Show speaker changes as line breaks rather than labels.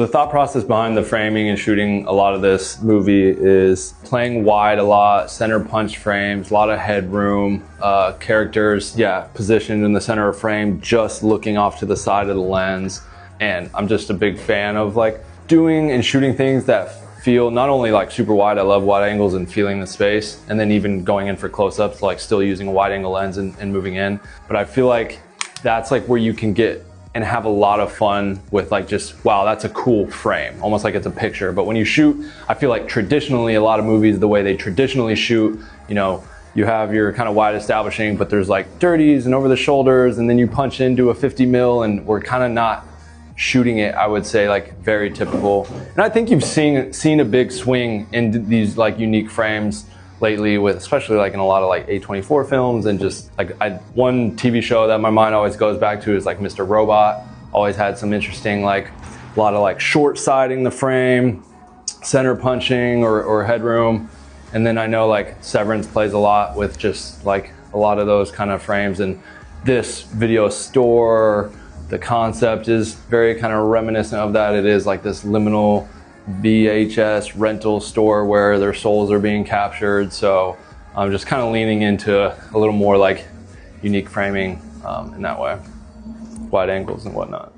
The thought process behind the framing and shooting a lot of this movie is playing wide a lot, center punch frames, a lot of headroom, characters, positioned in the center of frame, just looking off to the side of the lens. And I'm just a big fan of like doing and shooting things that feel not only like super wide, I love wide angles and feeling the space, and then even going in for close-ups, like still using a wide angle lens and moving in. But I feel like that's like where you can get and have a lot of fun with like just, wow, that's a cool frame, almost like it's a picture. But when you shoot, I feel like traditionally, a lot of movies, the way they traditionally shoot, you know, you have your kind of wide establishing, but there's like dirties and over the shoulders, and then you punch into a 50 mil, and we're kind of not shooting it, I would say, like very typical. And I think you've seen a big swing in these like unique frames lately, with especially like in a lot of like A24 films, and just like one TV show that my mind always goes back to is like Mr. Robot. Always had some interesting, like a lot of like short siding the frame, center punching or headroom. And then I know like Severance plays a lot with just like a lot of those kind of frames, and this video store, the concept is very kind of reminiscent of that. It is like this liminal VHS rental store where their souls are being captured. So I'm just kind of leaning into a little more like unique framing in that way, wide angles and whatnot.